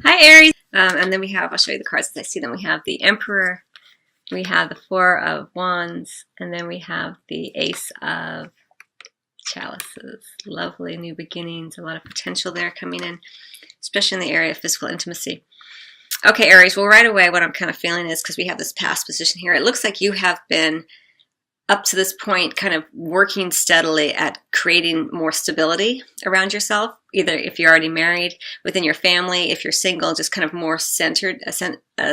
Hi, Aries. And then we have, I'll show you the cards as I see them. We have the Emperor, we have the Four of Wands, and then we have the Ace of Chalices. Lovely new beginnings, a lot of potential there coming in, especially in the area of physical intimacy. Okay, Aries, well, right away, what I'm kind of feeling is because we have this past position here, it looks like you have been up to this point kind of working steadily at creating more stability around yourself, either if you're already married, within your family, if you're single, just kind of more centered, a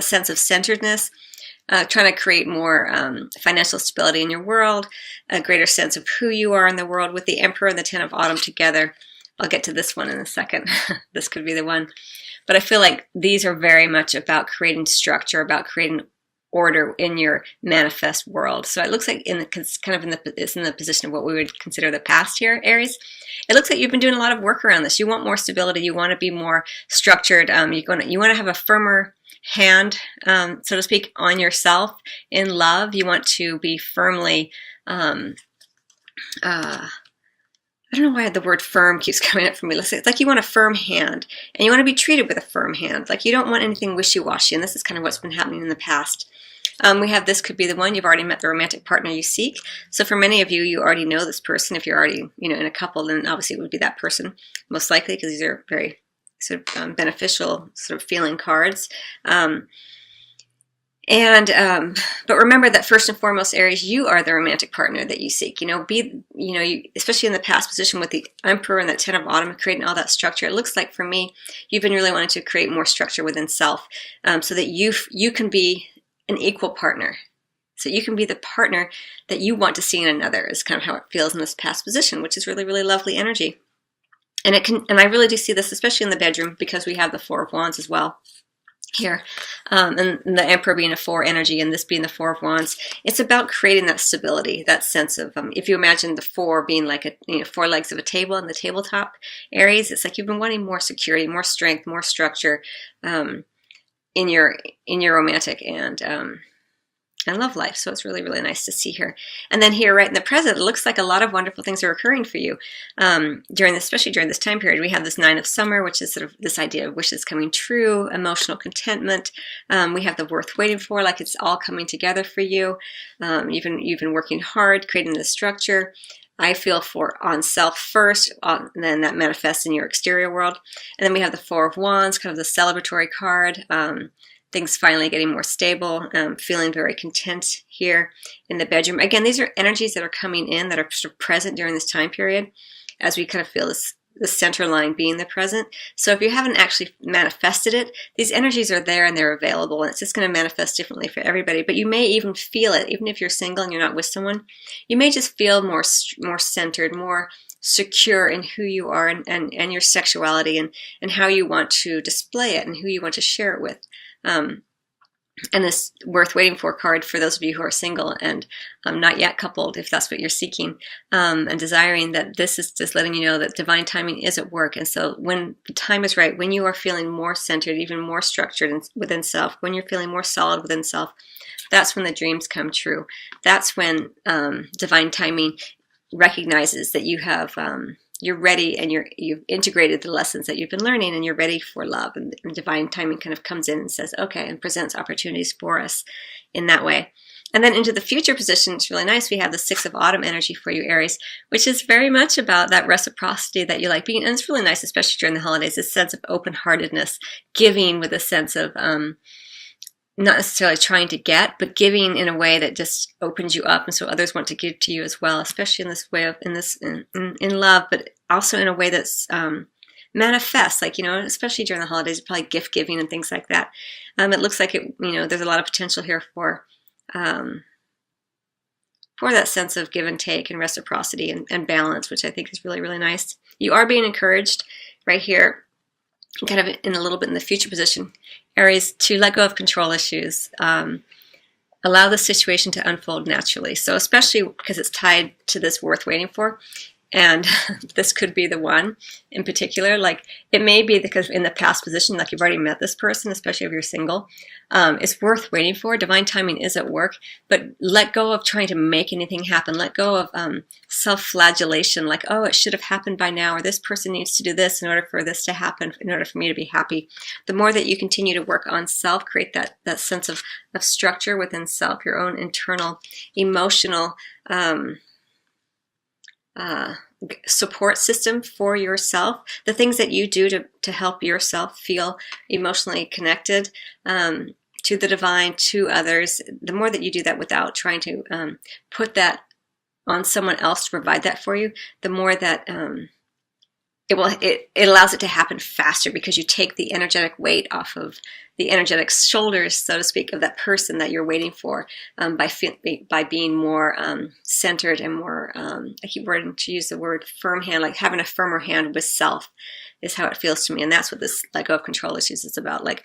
sense of centeredness, trying to create more financial stability in your world, a greater sense of who you are in the world with the Emperor and the Ten of Autumn together. I'll get to this one in a second. This could be the one. But I feel like these are very much about creating structure, about creating order in your manifest world. So it looks like it's in the position of what we would consider the past here, Aries. It looks like you've been doing a lot of work around this. You want more stability. You want to be more structured. You want to have a firmer hand, so to speak, on yourself in love. You want to be firmly. I don't know why the word firm keeps coming up for me. It's like you want a firm hand, and you want to be treated with a firm hand. Like you don't want anything wishy-washy, and this is kind of what's been happening in the past. We have this could be the one. You've already met the romantic partner you seek. So for many of you, you already know this person. If you're already in a couple, then obviously it would be that person, most likely, because these are very sort of beneficial sort of feeling cards. But remember that first and foremost, Aries, you are the romantic partner that you seek. Especially in the past position with the Emperor and that Ten of Autumn, creating all that structure. It looks like for me, you've been really wanting to create more structure within self, so that you can be an equal partner. So you can be the partner that you want to see in another. Is kind of how it feels in this past position, which is really, really lovely energy. And I really do see this, especially in the bedroom, because we have the Four of Wands as well here, and the Emperor being a 4 energy and this being the 4 of Wands. It's about creating that stability, that sense of, if you imagine the 4 being like 4 legs of a table on the tabletop, Aries, it's like you've been wanting more security, more strength, more structure in your romantic and love life. So it's really, really nice to see here. And then here, right in the present, it looks like a lot of wonderful things are occurring for you especially during this time period. We have this 9 of Summer, which is sort of this idea of wishes coming true, emotional contentment. We have the worth waiting for, like it's all coming together for you. You've been working hard, creating this structure. I feel for on self first, and then that manifests in your exterior world. And then we have the 4 of Wands, kind of the celebratory card. Things finally getting more stable, feeling very content here in the bedroom. Again, these are energies that are coming in that are sort of present during this time period as we kind of feel this center line being the present. So if you haven't actually manifested it, these energies are there and they're available, and it's just going to manifest differently for everybody. But you may even feel it, even if you're single and you're not with someone, you may just feel more centered, more secure in who you are and your sexuality and how you want to display it and who you want to share it with. And this worth waiting for card for those of you who are single and not yet coupled, if that's what you're seeking and desiring, that this is just letting you know that divine timing is at work. And so when the time is right, when you are feeling more centered, even more structured within self, when you're feeling more solid within self, that's when the dreams come true. That's when divine timing recognizes that you have you're ready and you've integrated the lessons that you've been learning and you're ready for love, and divine timing kind of comes in and says okay and presents opportunities for us in that way. And then into the future position, it's really nice. We have the 6 of Autumn energy for you, Aries, which is very much about that reciprocity that you like being, and it's really nice, especially during the holidays, this sense of open-heartedness, giving with a sense of not necessarily trying to get, but giving in a way that just opens you up, and so others want to give to you as well, especially in this way of in love, but also in a way that's manifests, like especially during the holidays, probably gift giving and things like that. It looks like there's a lot of potential here for that sense of give and take and reciprocity and balance, which I think is really, really nice. You are being encouraged right here, kind of in a little bit in the future position, Aries, to let go of control issues, allow the situation to unfold naturally. So especially because it's tied to this worth waiting for, And this could be the one in particular. Like, it may be because in the past position, like you've already met this person, especially if you're single, it's worth waiting for. Divine timing is at work, but let go of trying to make anything happen. Let go of self-flagellation, like, oh, it should have happened by now, or this person needs to do this in order for this to happen, in order for me to be happy. The more that you continue to work on self, create that sense of structure within self, your own internal emotional support system for yourself, the things that you do to help yourself feel emotionally connected to the divine, to others, the more that you do that without trying to put that on someone else to provide that for you, the more that it allows it to happen faster, because you take the energetic weight off of the energetic shoulders, so to speak, of that person that you're waiting for, by being more centered and more, I keep wanting to use the word firm hand, like having a firmer hand with self is how it feels to me. And that's what this let go of control issues is about. Like,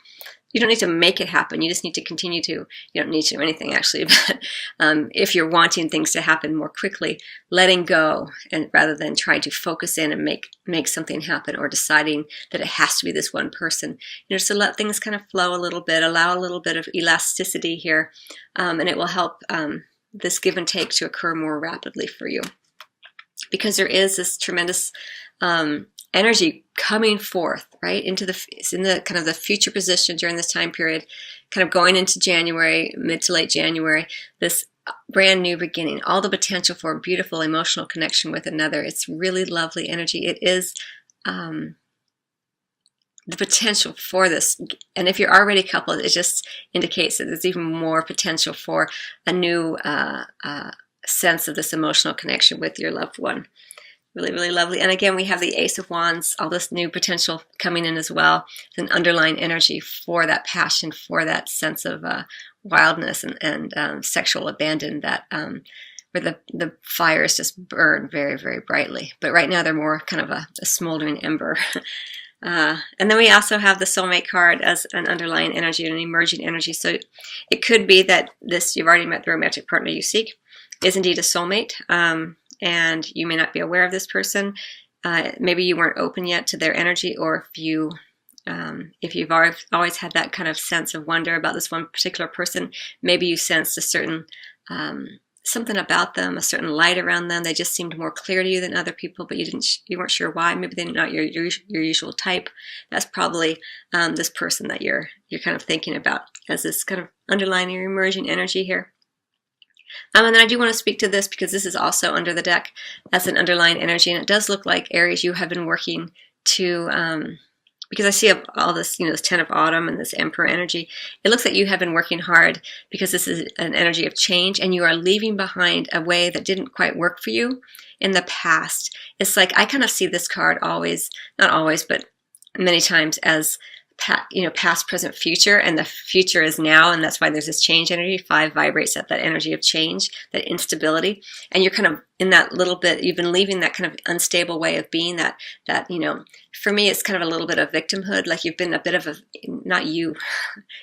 you don't need to make it happen. You just need to continue to, you don't need to do anything actually, but if you're wanting things to happen more quickly, letting go, and rather than trying to focus in and make something happen, or deciding that it has to be this one person, just to let things kind of flow a little bit, allow a little bit of elasticity here, and it will help this give and take to occur more rapidly for you. Because there is this tremendous energy coming forth, right, in the kind of the future position during this time period, kind of going into January, mid to late January, this brand new beginning, all the potential for a beautiful emotional connection with another. It's really lovely energy. It is the potential for this. And if you're already coupled, it just indicates that there's even more potential for a new sense of this emotional connection with your loved one. Really, really lovely. And again, we have the Ace of Wands, all this new potential coming in as well. It's an underlying energy for that passion, for that sense of wildness and sexual abandon, that where the fires just burn very, very brightly. But right now they're more kind of a smoldering ember. And then we also have the soulmate card as an underlying energy, an emerging energy. So it could be that you've already met the romantic partner you seek is indeed a soulmate. And you may not be aware of this person. Maybe you weren't open yet to their energy, or if you've always had that kind of sense of wonder about this one particular person, maybe you sensed a certain something about them, a certain light around them. They just seemed more clear to you than other people, but you weren't sure why. Maybe they're not your usual type. That's probably this person that you're kind of thinking about as this kind of underlying or emerging energy here. And then I do want to speak to this because this is also under the deck as an underlying energy, and it does look like, Aries, you have been working to, because I see all this, this 10 of Autumn and this Emperor energy, it looks like you have been working hard because this is an energy of change, and you are leaving behind a way that didn't quite work for you in the past. It's like, I kind of see this card always, not always, but many times as past, present, future, and the future is now, and that's why there's this change energy. 5 vibrates at that energy of change, that instability, and you're kind of in that little bit, you've been leaving that kind of unstable way of being, that for me, it's kind of a little bit of victimhood, like you've been a bit of not you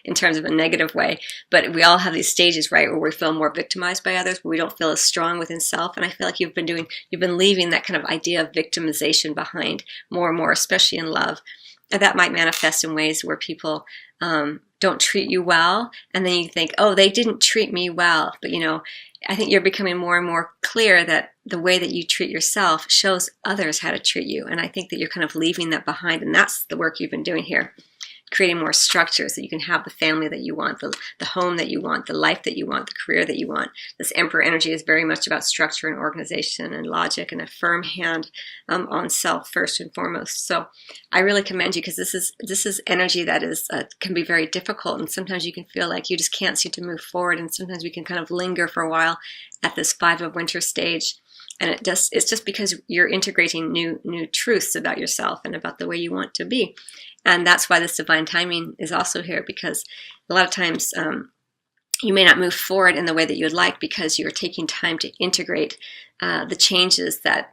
in terms of a negative way, but we all have these stages, right, where we feel more victimized by others, where we don't feel as strong within self, and I feel like you've been leaving that kind of idea of victimization behind more and more, especially in love. And that might manifest in ways where people don't treat you well, and then you think, oh, they didn't treat me well. But I think you're becoming more and more clear that the way that you treat yourself shows others how to treat you. And I think that you're kind of leaving that behind, and that's the work you've been doing here. Creating more structure so you can have the family that you want, the home that you want, the life that you want, the career that you want. This Emperor energy is very much about structure and organization and logic and a firm hand on self first and foremost. So I really commend you, because this is energy that is can be very difficult, and sometimes you can feel like you just can't seem to move forward, and sometimes we can kind of linger for a while at this 5 of Winter stage. And it's just because you're integrating new truths about yourself and about the way you want to be. And that's why this divine timing is also here, because a lot of times you may not move forward in the way that you would like because you're taking time to integrate the changes that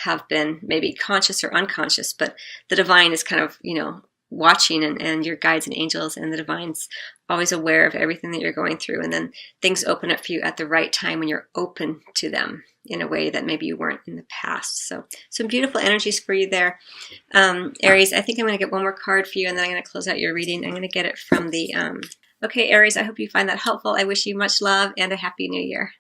have been maybe conscious or unconscious. But the divine is kind of, watching, and your guides and angels and the divines always aware of everything that you're going through, and then things open up for you at the right time when you're open to them in a way that maybe you weren't in the past. So some beautiful energies for you there. Aries, I think I'm going to get one more card for you, and then I'm going to close out your reading. I'm going to get it from the... Okay, Aries, I hope you find that helpful. I wish you much love and a happy new year.